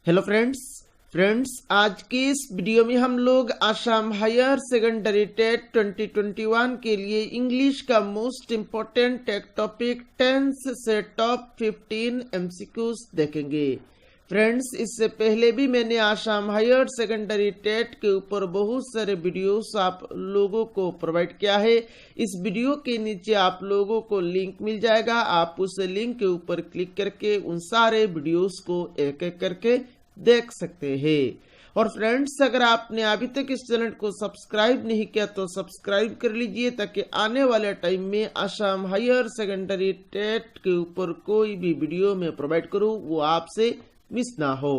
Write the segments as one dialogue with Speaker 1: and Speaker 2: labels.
Speaker 1: Hello friends आज की इस वीडियो में हम लोग आसाम हायर सेकेंडरी टेट 2021 के लिए इंग्लिश का most important tech topic tense से टॉप 15 एमसीक्यूज देखेंगे। फ्रेंड्स, इससे पहले भी मैंने आसाम हायर सेकेंडरी टेट के ऊपर बहुत सारे वीडियोस आप लोगों को प्रोवाइड किया है। इस वीडियो के नीचे आप लोगों को लिंक मिल जाएगा, आप उस लिंक के ऊपर क्लिक करके उन सारे वीडियोस को एक एक करके देख सकते हैं। और फ्रेंड्स, अगर आपने अभी तक इस चैनल को सब्सक्राइब नहीं किया तो सब्सक्राइब कर लीजिए, ताकि आने वाले टाइम में आसाम हायर सेकेंडरी टेट के ऊपर कोई भी वीडियो में प्रोवाइड करूं वो आपसे मिस ना हो।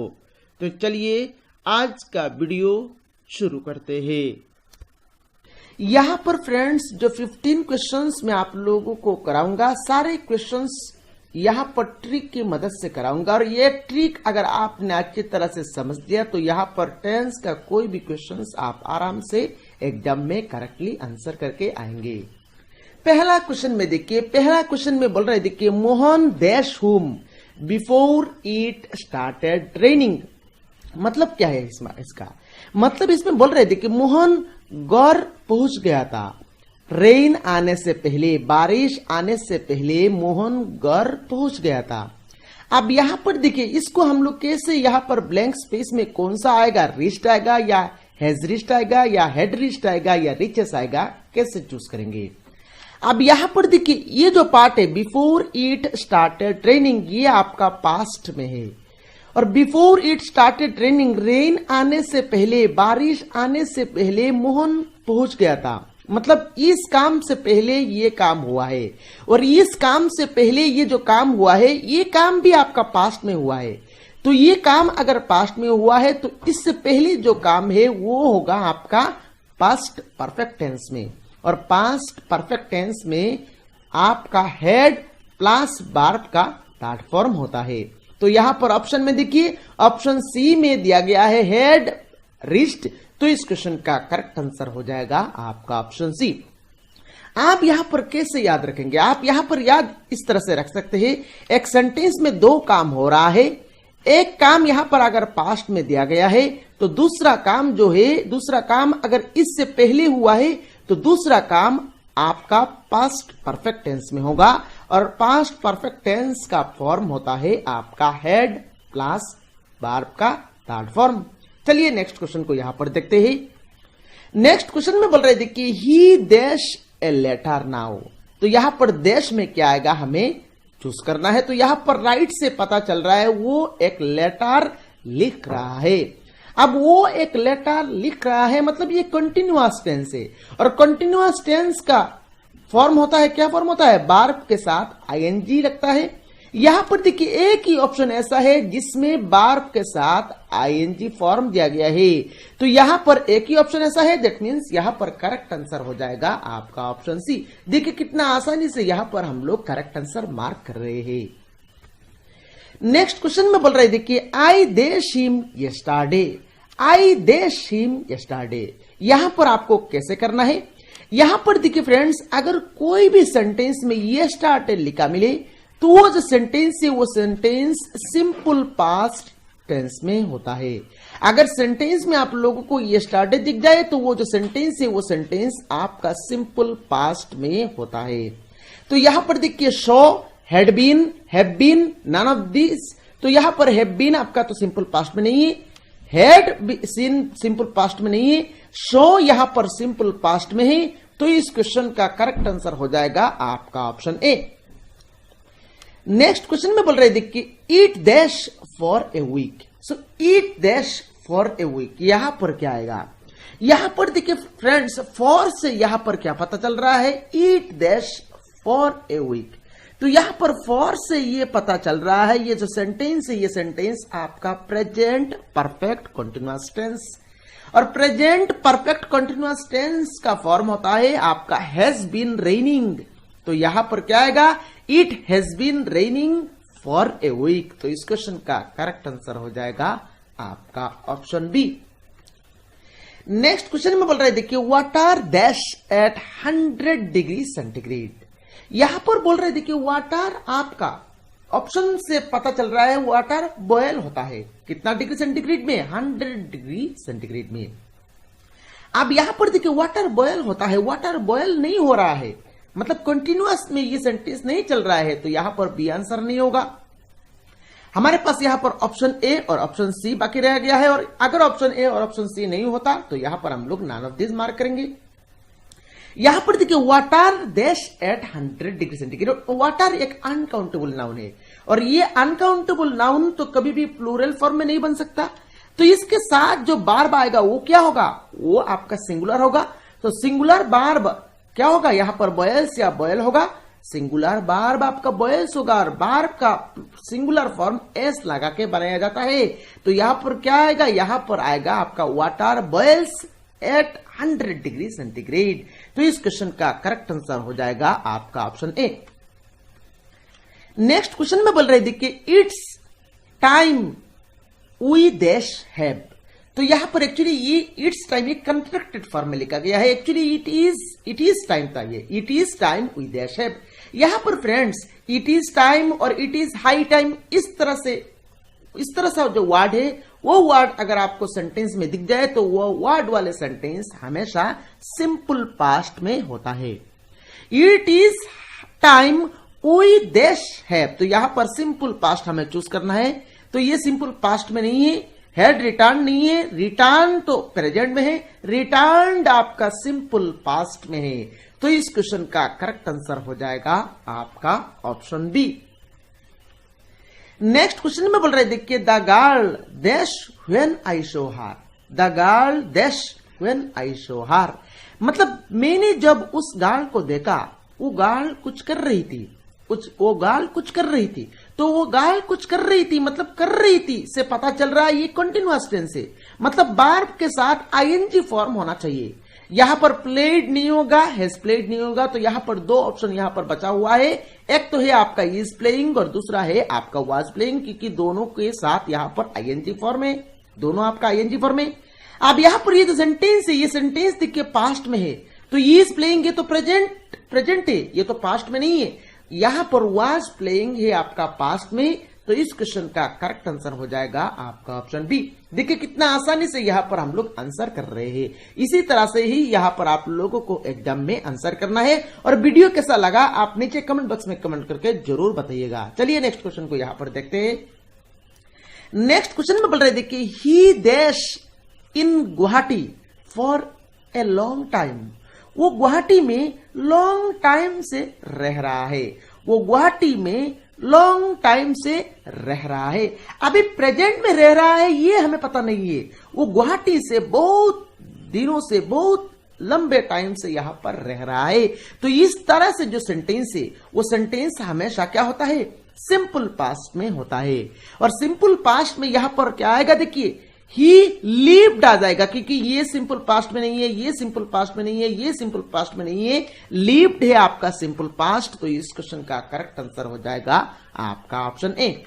Speaker 1: तो चलिए आज का वीडियो शुरू करते हैं। यहाँ पर फ्रेंड्स जो 15 क्वेश्चंस मैं आप लोगों को कराऊंगा, सारे क्वेश्चंस यहाँ पर ट्रिक की मदद से कराऊंगा। और ये ट्रिक अगर आपने अच्छी तरह से समझ लिया तो यहाँ पर टेंस का कोई भी क्वेश्चंस आप आराम से एग्जाम में करेक्टली आंसर करके आएंगे। पहला क्वेश्चन में देखिए, पहला क्वेश्चन में बोल रहे देखिए, मोहन डैश हुम बिफोर इट स्टार्टेड रेनिंग। मतलब क्या है इसका मतलब इसमें बोल रहे थे कि मोहन गौर पहुंच गया था। रेन आने से पहले, बारिश आने से पहले मोहन गौर पहुंच गया था। अब यहां पर देखिए, इसको हम लोग कैसे यहाँ पर ब्लैंक स्पेस में कौन सा आएगा, रिस्ट आएगा या हैज रिस्ट आएगा या हेड रिस्ट आएगा या रिचेस आएगा, कैसे चूज करेंगे। अब यहां पर देखिए, ये जो पार्ट है बिफोर इट स्टार्टेड रेनिंग, ये आपका पास्ट में है। और before it started raining, rain आने से पहले, बारिश आने से पहले मोहन पहुंच गया था। मतलब इस काम से पहले ये काम हुआ है, और इस काम से पहले ये जो काम हुआ है, ये काम भी आपका पास्ट में हुआ है। तो ये काम अगर पास्ट में हुआ है तो इससे पहले जो काम है वो होगा आपका पास्ट परफेक्ट टेंस में। और पास्ट परफेक्ट टेंस में आपका हेड प्लस वर्ब का थर्ड फॉर्म होता है। तो यहां पर ऑप्शन में देखिए, ऑप्शन सी में दिया गया है हेड रिस्ट, तो इस क्वेश्चन का करेक्ट आंसर हो जाएगा आपका ऑप्शन सी। आप यहां पर कैसे याद रखेंगे, आप यहां पर याद इस तरह से रख सकते हैं, एक सेंटेंस में दो काम हो रहा है, एक काम यहां पर अगर पास्ट में दिया गया है तो दूसरा काम जो है, दूसरा काम अगर इससे पहले हुआ है तो दूसरा काम आपका पास्ट परफेक्ट टेंस में होगा। और पास्ट परफेक्ट टेंस का फॉर्म होता है आपका हेड प्लस वर्ब का थर्ड फॉर्म। चलिए नेक्स्ट क्वेश्चन को यहां पर देखते हैं। नेक्स्ट क्वेश्चन में बोल रहे थे कि he dash a letter now. तो यहां पर डैश में क्या आएगा हमें चूज करना है। तो यहां पर राइट से पता चल रहा है वो एक लेटर लिख रहा है। अब वो एक लेटर लिख रहा है, मतलब ये कंटिन्यूअस टेंस है। और कंटिन्यूअस टेंस का फॉर्म होता है, क्या फॉर्म होता है, वर्ब के साथ आईएनजी लगता है। यहां पर देखिए एक ही ऑप्शन ऐसा है जिसमें वर्ब के साथ आईएनजी फॉर्म दिया गया है। तो यहां पर एक ही ऑप्शन ऐसा है, दैट मींस यहां पर करेक्ट आंसर हो जाएगा आपका ऑप्शन सी। देखिए कितना आसानी से यहां पर हम लोग करेक्ट आंसर मार्क कर रहे हैं। नेक्स्ट क्वेश्चन में बोल रहे देखिए, I dash him yesterday. I dash him yesterday, यहां पर आपको कैसे करना है। यहां पर देखिए फ्रेंड्स, अगर कोई भी सेंटेंस में यस्टरडे लिखा मिले तो वो जो सेंटेंस है वो सेंटेंस सिंपल पास्ट टेंस में होता है। अगर सेंटेंस में आप लोगों को यस्टरडे दिख जाए तो वो जो सेंटेंस है वो सेंटेंस आपका सिंपल पास्ट में होता है। तो यहां पर देखिए, show, had been, have been, none of this. तो यहां पर हैव बीन आपका तो सिंपल पास्ट में नहीं है, हैड सीन सिंपल पास्ट में नहीं है, शो यहां पर सिंपल पास्ट में है। तो इस क्वेश्चन का करेक्ट आंसर हो जाएगा आपका ऑप्शन ए। नेक्स्ट क्वेश्चन में बोल रहे देखिए, eat dash for a week. So eat dash for a week, यहां पर क्या आएगा। यहां पर देखिए फ्रेंड्स, फॉर से यहां पर क्या पता चल रहा है, ईट डैश फॉर ए वीक। तो यहां पर फॉर से ये पता चल रहा है, ये जो सेंटेंस है ये सेंटेंस आपका प्रेजेंट परफेक्ट कंटिन्यूअस टेंस। और प्रेजेंट परफेक्ट कंटिन्यूअस टेंस का फॉर्म होता है आपका हैज बीन रेनिंग। तो यहां पर क्या आएगा, it has been raining for a week. तो इस क्वेश्चन का करेक्ट आंसर हो जाएगा आपका ऑप्शन बी। नेक्स्ट क्वेश्चन में बोल रहे देखिए, water dash at 100 degree centigrade. यहां पर बोल रहे देखिए, वाटर आपका ऑप्शन से पता चल रहा है वाटर बॉयल होता है कितना डिग्री सेंटीग्रेड में, 100 डिग्री सेंटीग्रेड में। अब यहां पर देखिए वाटर बॉयल होता है, वाटर बॉयल नहीं हो रहा है, मतलब कंटिन्यूअस में ये सेंटेंस नहीं चल रहा है, तो यहां पर बी आंसर नहीं होगा। हमारे पास यहां पर ऑप्शन ए और ऑप्शन सी बाकी रह गया है, और अगर ऑप्शन ए और ऑप्शन सी नहीं होता तो यहां पर हम लोग नॉन ऑफ दिस मार्क करेंगे। यहां पर देखिए water dash at 100 degree centigrade, water एक अनकाउंटेबल नाउन है, और ये अनकाउंटेबल नाउन तो कभी भी प्लूरल फॉर्म में नहीं बन सकता, तो इसके साथ जो बार्ब आएगा वो क्या होगा, वो आपका सिंगुलर होगा। तो सिंगुलर बार्ब क्या होगा, यहां पर बॉयल्स या बॉयल होगा, सिंगुलर बार्ब आपका बॉयल्स होगा, और बार्ब का सिंगुलर फॉर्म एस लगा के बनाया जाता है। तो यहां पर क्या आएगा, यहां पर आएगा आपका water boils at 100 degree centigrade. तो इस क्वेश्चन का करेक्ट आंसर हो जाएगा आपका ऑप्शन ए। नेक्स्ट क्वेश्चन में बोल रहे देखिए it's time we dash have, तो यहां पर एक्चुअली ये इट्स टाइम ये कंस्ट्रक्टेड फॉर्म में लिखा गया है, एक्चुअली इट इज टाइम था, ये it is time we dash have. यहां पर फ्रेंड्स इट इज टाइम और इट इज हाई टाइम इस तरह से जो वर्ड है वो वर्ड अगर आपको सेंटेंस में दिख जाए तो वो वर्ड वाले सेंटेंस हमेशा सिंपल पास्ट में होता है। It is time we dash have, तो यहां पर सिंपल पास्ट हमें चूज करना है, तो ये सिंपल पास्ट में नहीं है, हैड रिटर्न नहीं है, रिटर्न तो प्रेजेंट में है, रिटर्न आपका सिंपल पास्ट में है। तो इस क्वेश्चन का करेक्ट आंसर हो जाएगा आपका ऑप्शन बी। नेक्स्ट क्वेश्चन में बोल रहे देखिए the girl dash when I saw her, the girl dash when I saw her, मतलब मैंने जब उस गर्ल को देखा, वो गर्ल कुछ कर रही थी, वो गर्ल कुछ कर रही थी, तो वो गर्ल कुछ कर रही थी मतलब कर रही थी से पता चल रहा है ये कंटिन्यूअस टेंस है, मतलब बार्ब के साथ आईएनजी फॉर्म होना चाहिए। यहां पर प्लेड नहीं होगा, हैज प्लेड नहीं होगा, तो यहां पर दो ऑप्शन यहां पर बचा हुआ है, एक तो है आपका इज प्लेइंग और दूसरा है आपका वाज प्लेइंग, क्योंकि दोनों के साथ यहां पर आईएनजी फॉर्म है, दोनों आपका आईएनजी फॉर्म है। अब यहां पर ये जो सेंटेंस है, ये सेंटेंस देखिए पास्ट में है, तो इज प्लेइंग है तो प्रेजेंट है, ये तो पास्ट में नहीं है, यहां पर वाज प्लेइंग है आपका पास्ट में, तो इस क्वेश्चन का करेक्ट आंसर हो जाएगा आपका ऑप्शन बी। देखिए कितना आसानी से यहां पर हम लोग आंसर कर रहे हैं, इसी तरह से ही यहां पर आप लोगों को एग्जाम में आंसर करना है। और वीडियो कैसा लगा आप नीचे कमेंट बॉक्स में कमेंट करके जरूर बताइएगा। चलिए नेक्स्ट क्वेश्चन को यहां पर देखते हैं। नेक्स्ट क्वेश्चन में बोल रहे देखिए ही dash in Guwahati for a long time, वो गुवाहाटी में लॉन्ग टाइम से रह रहा है, वो गुवाहाटी में लॉन्ग टाइम से रह रहा है। अभी प्रेजेंट में रह रहा है ये हमें पता नहीं है, वो गुवाहाटी से बहुत दिनों से बहुत लंबे टाइम से यहां पर रह रहा है। तो इस तरह से जो सेंटेंस है वो सेंटेंस हमेशा क्या होता है, सिंपल पास्ट में होता है। और सिंपल पास्ट में यहां पर क्या आएगा देखिए ही लिव्ड आ जाएगा, क्योंकि ये सिंपल पास्ट में नहीं है, ये सिंपल पास्ट में नहीं है, ये सिंपल पास्ट में नहीं है, लिव्ड है आपका सिंपल पास्ट। तो इस क्वेश्चन का करेक्ट आंसर हो जाएगा आपका ऑप्शन ए।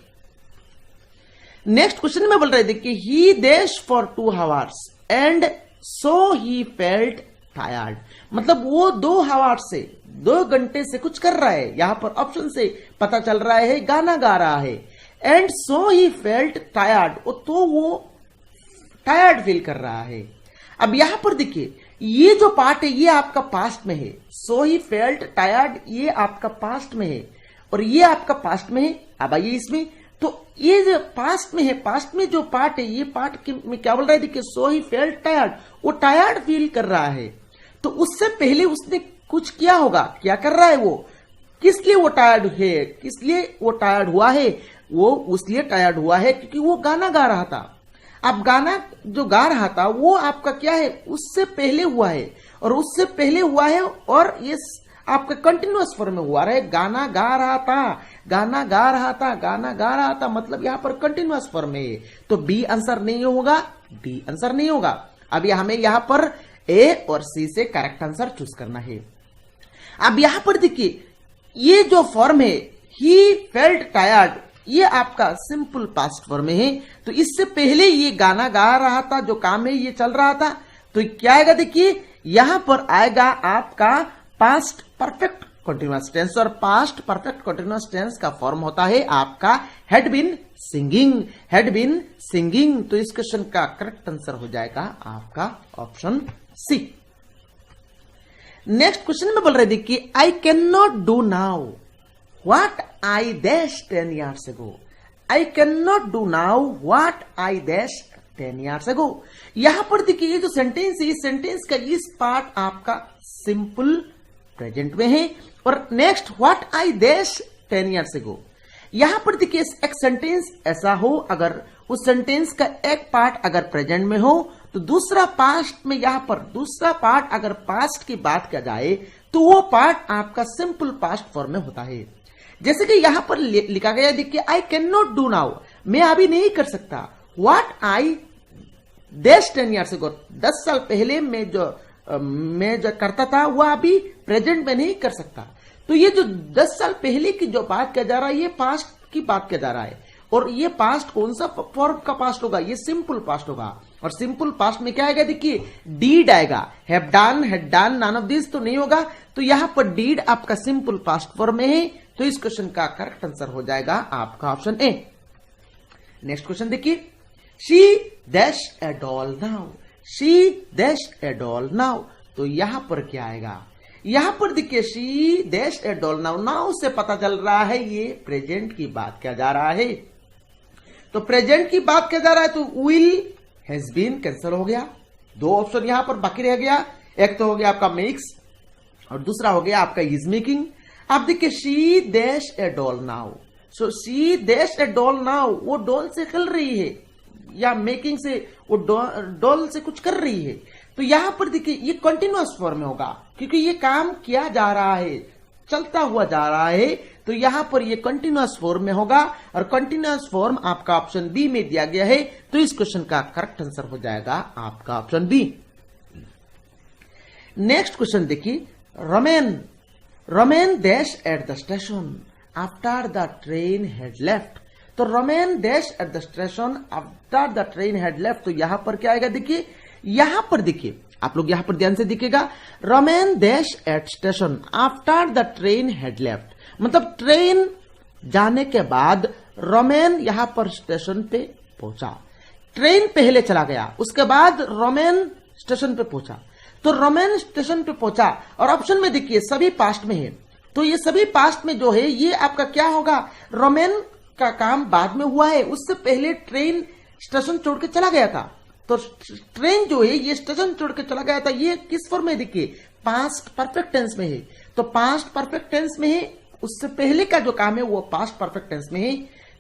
Speaker 1: नेक्स्ट क्वेश्चन में बोल रहे देखिए ही dash for 2 hours and so he felt tired, मतलब वो 2 hours से 2 घंटे से कुछ कर रहा है, यहां पर ऑप्शन से पता चल रहा है गाना गा रहा है, and so he felt tired, तो वो टायर्ड फील कर रहा है। अब यहां पर देखिए ये जो पार्ट है ये आपका पास्ट में है, सो ही फेल्ट टायर्ड ये आपका पास्ट में है और ये आपका पास्ट में है। अब आइए इसमें, तो ये जो पास्ट में है, पास्ट में जो पार्ट है ये पार्ट में क्या बोल रहा है देखिए सो ही फेल्ट टायर्ड, वो टायर्ड फील कर रहा है। तो उससे पहले उसने कुछ किया होगा, क्या कर रहा है वो, किस लिए वो टायर्ड है, किस लिए वो टायर्ड हुआ है, वो उसलिए टायर्ड हुआ है क्योंकि वो गाना गा रहा था। अब गाना जो गा रहा था वो आपका क्या है, उससे पहले हुआ है, और उससे पहले हुआ है और ये आपका कंटिन्यूअस फॉर्म में हुआ है, गाना गा रहा था, गाना गा रहा था, गाना गा रहा था, मतलब यहां पर कंटिन्यूअस फॉर्म में है। तो बी आंसर नहीं होगा, डी आंसर नहीं होगा। अब हमें यहां पर ए और सी से करेक्ट आंसर चूज करना है। अब यहां पर देखिए ये जो फॉर्म है ही फेल्ट टायर्ड, ये आपका सिंपल पास्ट फॉर्म में है, तो इससे पहले ये गाना गा रहा था, जो काम है ये चल रहा था, तो क्या आएगा देखिए यहां पर आएगा आपका पास्ट परफेक्ट कंटिन्यूअस टेंस और पास्ट परफेक्ट कंटिन्यूअस टेंस का फॉर्म होता है आपका had been singing, had been singing. तो इस क्वेश्चन का करेक्ट आंसर हो जाएगा आपका ऑप्शन सी। नेक्स्ट क्वेश्चन में बोल रहे देखिए, I can not do now what I dash 10 years ago। I can not do now what I dash 10 years ago। यहां पर देखिए ये जो सेंटेंस है, इस सेंटेंस का इस पार्ट आपका सिंपल प्रेजेंट में है और next what I dash 10 years ago। यहां पर देखिए एक सेंटेंस ऐसा हो, अगर उस सेंटेंस का एक पार्ट अगर प्रेजेंट में हो तो दूसरा पास्ट में, यहां पर दूसरा पार्ट अगर पास्ट की बात किया जाए तो वो पार्ट आपका सिंपल पास्ट फॉर्म में होता है। जैसे कि यहां पर लिखा गया देखिए, I can not do now, मैं अभी नहीं कर सकता, what I dash 10 years ago, 10 साल पहले मैं जो करता था वह अभी प्रेजेंट में नहीं कर सकता। तो ये जो 10 साल पहले की जो बात किया जा रहा है ये पास्ट की बात किया जा रहा है और ये पास्ट कौन सा फॉर्म का पास्ट होगा, ये सिंपल पास्ट होगा। और सिंपल पास्ट में क्या आएगा देखिए, डीड आएगा, have done, had done, none of this तो नहीं होगा। तो यहां पर डीड आपका सिंपल पास्ट फॉर्म में है, तो इस क्वेश्चन का करेक्ट आंसर हो जाएगा आपका ऑप्शन ए। नेक्स्ट क्वेश्चन देखिए, she dash A doll now, she dash A doll now. तो यहां पर क्या आएगा, यहां पर देखिए she dash A doll now, now से पता चल रहा है ये प्रेजेंट की बात किया जा रहा है। तो प्रेजेंट की बात किया जा रहा है तो विल हैज बीन कैंसिल हो गया, दो ऑप्शन यहां पर बाकी रह गया, एक तो हो गया आपका मेक्स और दूसरा हो गया आपका इज मेकिंग। आप देखिए she dash A doll now, so she dash A doll now, वो डॉल से खेल रही है या मेकिंग से वो डॉल से कुछ कर रही है। तो यहां पर देखिए ये कंटिन्यूअस फॉर्म में होगा क्योंकि ये काम किया जा रहा है, चलता हुआ जा रहा है, तो यहां पर ये कंटिन्यूअस फॉर्म में होगा और कंटिन्यूअस फॉर्म आपका ऑप्शन बी में दिया गया है। तो इस क्वेश्चन का करेक्ट आंसर हो जाएगा आपका ऑप्शन बी। नेक्स्ट क्वेश्चन देखिए, Raman dash at the station after the train had left. तो Raman dash at the station after the train had left. तो यहां पर क्या आएगा देखिए, यहां पर देखिए आप लोग यहां पर ध्यान से देखिएगा, remain dash at station after the train had left, मतलब ट्रेन जाने के बाद रमेन यहां पर स्टेशन पे पहुंचा, ट्रेन पहले चला गया उसके बाद रमेन स्टेशन पे पहुंचा। तो रमेन स्टेशन पे पहुंचा और ऑप्शन में देखिए सभी पास्ट में है, तो ये सभी पास्ट में जो है ये आपका क्या होगा, रमेन का काम बाद में हुआ है, उससे पहले ट्रेन स्टेशन छोड़ के चला गया था। तो ट्रेन जो है ये स्टेशन छोड़ के चला गया था, ये किस फॉर्म में देखिए, पास्ट परफेक्ट टेंस में है। तो पास्ट परफेक्ट टेंस में है, उससे पहले का जो काम है वो पास्ट परफेक्ट टेंस में है,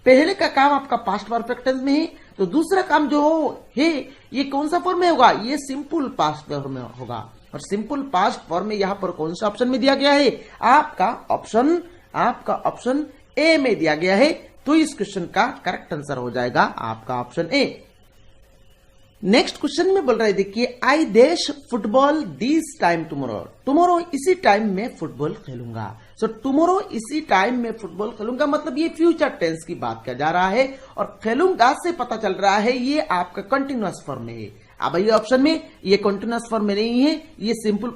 Speaker 1: पहले का काम आपका पास्ट परफेक्ट टेंस में है, तो दूसरा काम जो है ये कौन सा फॉर्म में होगा, ये सिंपल पास्ट फॉर्म में होगा। और सिंपल पास्ट फॉर्म में यहां पर कौन सा ऑप्शन में दिया गया है, आपका ऑप्शन ए में दिया गया है। तो इस क्वेश्चन का करेक्ट आंसर हो जाएगा आपका ऑप्शन ए। नेक्स्ट क्वेश्चन में बोल रहे देखिए, I dash football this time tomorrow, tomorrow इसी टाइम में फुटबॉल खेलूंगा। सो टुमारो इसी टाइम में फुटबॉल खेलूंगा, मतलब ये फ्यूचर टेंस की बात किया जा रहा है और खेलूंगा से पता चल रहा है ये आपका कंटिन्यूअस फॉर्म में है। अब ये ऑप्शन में ये कंटिन्यूअस फॉर्म में नहीं है, ये सिंपल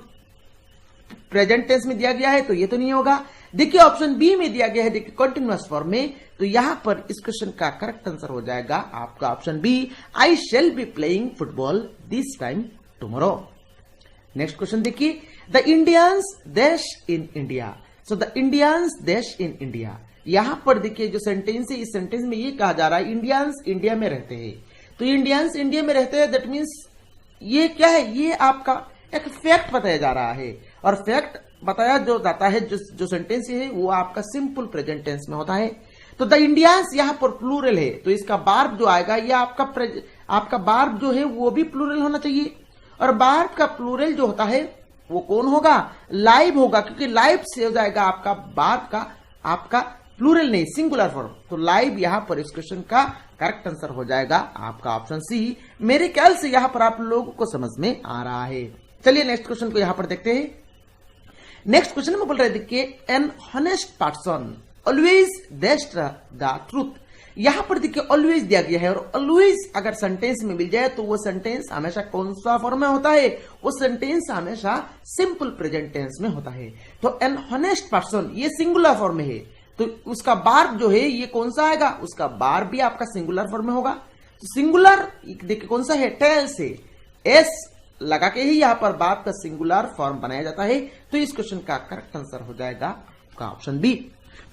Speaker 1: प्रेजेंट टेंस में दिया गया है, तो ये तो नहीं होगा। देखिए ऑप्शन बी में दिया गया है देखिए कंटिन्यूअस फॉर्म में, तो यहां पर इस क्वेश्चन का करेक्ट आंसर हो जाएगा आपका option B, I shall be playing football this time tomorrow. Next question देखिए, the Indians dash in India. So the Indians dash in India, यहां पर देखिए जो सेंटेंस है इस सेंटेंस में ये कहा जा रहा है इंडियंस इंडिया में रहते हैं। तो इंडियंस इंडिया में रहते हैं, दैट मीन्स ये क्या है, ये आपका एक फैक्ट बताया जा रहा है और फैक्ट बताया जो जाता है जो सेंटेंस है वो आपका सिंपल प्रेजेंट टेंस में होता है। तो द इंडियंस यहाँ पर प्लूरल है, तो इसका बार्ब जो आएगा ये आपका बार्ब जो है वो भी प्लूरल होना चाहिए और बार्ब का प्लूरल जो होता है वो कौन होगा, लाइव होगा, क्योंकि लाइव से हो जाएगा आपका बार्ब का आपका प्लूरल नहीं सिंगुलर फॉर्म। तो लाइव यहां पर इस क्वेश्चन का करेक्ट आंसर हो जाएगा आपका ऑप्शन सी। मेरे ख्याल से यहां पर आप लोगों को समझ में आ रहा है। चलिए नेक्स्ट क्वेश्चन को यहां पर देखते हैं। नेक्स्ट क्वेश्चन में बोल रहे देखिए, एन हॉनेस्ट पर्सन ऑलवेज डेस्ट द ट्रूथ। यहां पर देखिए ऑलवेज दिया गया है, और ऑलवेज अगर सेंटेंस में मिल जाए तो वो सेंटेंस हमेशा कौन सा फॉर्म में होता है? वो सेंटेंस हमेशा सिंपल प्रेजेंट टेंस में होता है। तो एन हॉनेस्ट पर्सन ये सिंगुलर फॉर्म में है, तो उसका बार जो है ये कौन सा आएगा? उसका बार भी आपका सिंगुलर फॉर्म में होगा। तो सिंगुलर देखिए कौन सा है? टेल्स है। एस लगा के ही यहां पर बात का सिंगुलर फॉर्म बनाया जाता है। तो इस क्वेश्चन का करेक्ट आंसर हो जाएगा आपका ऑप्शन बी।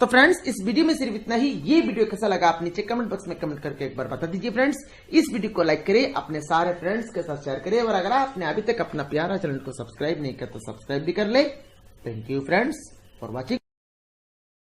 Speaker 1: तो फ्रेंड्स इस वीडियो में सिर्फ इतना ही। ये वीडियो कैसा लगा आप नीचे कमेंट बॉक्स में कमेंट करके एक बार बता दीजिए। फ्रेंड्स इस वीडियो को लाइक करें, अपने सारे फ्रेंड्स के साथ शेयर करें, और अगर आपने अभी तक अपना प्यारा चैनल को सब्सक्राइब नहीं किया तो सब्सक्राइब भी कर ले। Thank you friends for watching.